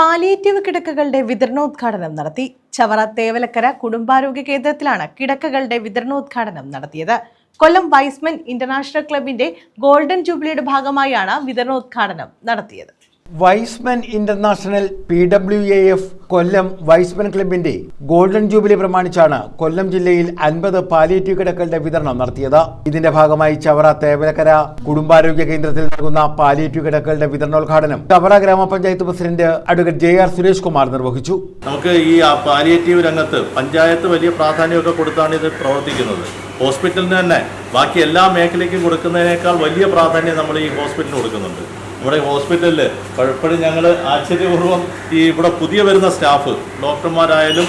Palliative കിടക്കകളുടെ വിതരണോദ്ഘാടനം നടത്തി. ചവറ തേവലക്കര കുടുംബാരോഗ്യ കേന്ദ്രത്തിലാണ് കിടക്കകളുടെ വിതരണോദ്ഘാടനം നടത്തിയത്. കൊല്ലം വൈസ്മെൻ ഇന്റർനാഷണൽ ക്ലബിന്റെ ഗോൾഡൻ ജൂബിലിയുടെ ഭാഗമായാണ് വിതരണോദ്ഘാടനം നടത്തിയത്. വൈസ്മെൻ ഇന്റർനാഷണൽ PWAF കൊല്ലം വൈസ്മെൻ ക്ലബിന്റെ ഗോൾഡൻ ജൂബിലി പ്രമാണിച്ചാണ് കൊല്ലം ജില്ലയിൽ 50 പാലിയേറ്റീവ് കിടക്കകളുടെ വിതരണം നടത്തിയത്. ഇതിന്റെ ഭാഗമായി ചവറ തേവലക്കര കുടുംബാരോഗ്യ കേന്ദ്രത്തിൽ നൽകുന്ന പാലിയേറ്റീവ് കിടക്കകളുടെ വിതരണോദ്ഘാടനം ചവറ ഗ്രാമപഞ്ചായത്ത് president advocate JR Suresh Kumar നിർവഹിച്ചു. നമുക്ക് ഈ പാലിയേറ്റീവ് രംഗത്ത് പഞ്ചായത്ത് വലിയ പ്രാധാന്യമൊക്കെ കൊടുത്താണ് ഇത് പ്രവർത്തിക്കുന്നത്. ഹോസ്പിറ്റലിന് തന്നെ ബാക്കി എല്ലാ മേഖലയ്ക്കും കൊടുക്കുന്നതിനേക്കാൾ വലിയ പ്രാധാന്യം നമ്മൾ ഈ ഹോസ്പിറ്റലിന് കൊടുക്കുന്നുണ്ട്. നമ്മുടെ ഹോസ്പിറ്റലിൽ പലപ്പോഴും ഞങ്ങൾ ആശ്ചര്യപൂർവ്വം ഈ ഇവിടെ പുതിയ വരുന്ന സ്റ്റാഫ് ഡോക്ടർമാരായാലും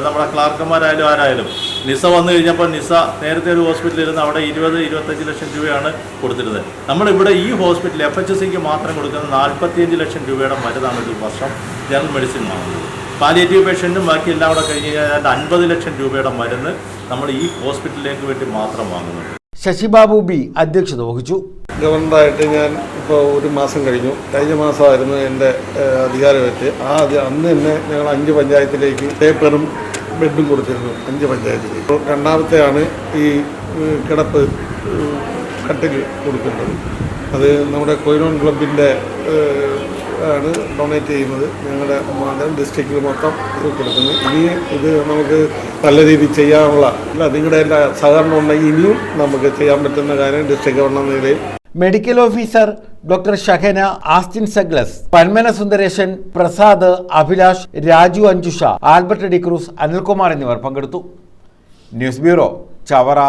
നമ്മുടെ ക്ലാർക്കന്മാരായാലും ആരായാലും നിസ വന്നു കഴിഞ്ഞപ്പോൾ നിസ നേരത്തെ ഒരു ഹോസ്പിറ്റലിൽ ഇരുന്ന് അവിടെ 20-25 ലക്ഷം രൂപയാണ് കൊടുത്തിരുന്നത്. നമ്മളിവിടെ ഈ ഹോസ്പിറ്റൽ FHCക്ക് മാത്രം കൊടുക്കുന്ന 45 ലക്ഷം രൂപയുടെ മരുന്നാണ് ഒരു വർഷം ജനറൽ മെഡിസിൻ വാങ്ങുന്നത്. പാലിയേറ്റീവ് പേഷ്യൻറ്റും ബാക്കി എല്ലാം കൂടെ കഴിഞ്ഞ് കഴിഞ്ഞാൽ 50 ലക്ഷം രൂപയുടെ മരുന്ന് നമ്മൾ ഈ ഹോസ്പിറ്റലിലേക്ക് വേണ്ടി മാത്രം വാങ്ങുന്നുണ്ട്. ശശിബാബു B അധ്യക്ഷത വഹിച്ചു. ഗവർണറായിട്ട് ഞാൻ ഇപ്പോൾ ഒരു മാസം കഴിഞ്ഞു. കഴിഞ്ഞ മാസമായിരുന്നു എൻ്റെ അധികാരമേറ്റ്. അന്ന് തന്നെ ഞങ്ങൾ 5 പഞ്ചായത്തിലേക്ക് പേപ്പറും ബെഡും കൊടുത്തിരുന്നു. 5 പഞ്ചായത്തിലേക്ക്. ഇപ്പോൾ രണ്ടാമത്തെയാണ് ഈ കിടപ്പ് കട്ടിൽ കൊടുക്കുന്നത്. അത് നമ്മുടെ കൊയിലോൺ ക്ലബിൻ്റെ ആണ് ഡൊണേറ്റ് ചെയ്യുന്നത്. ഞങ്ങളുടെ ഡിസ്ട്രിക്റ്റിൽ മൊത്തം കൊടുക്കുന്നു. ഇനി ഇത് നമുക്ക് നല്ല രീതിയിൽ ചെയ്യാനുള്ള നിങ്ങളുടെ എല്ലാ സഹകരണം ഉണ്ടെങ്കിൽ ഇനിയും നമുക്ക് ചെയ്യാൻ പറ്റുന്ന കാര്യം ഡിസ്ട്രിക്ട് ഗവർണർ നിലയിൽ medical officer doctor Shahana, Austin സഗ്ലസ്, പന്മന സുന്ദരേശൻ, പ്രസാദ്, അഭിലാഷ്, രാജു അഞ്ജുഷ, ആൽബർട്ട് ഡിക്രൂസ്, അനിൽകുമാർ എന്നിവർ പങ്കെടുത്തു. News bureau, Chavara.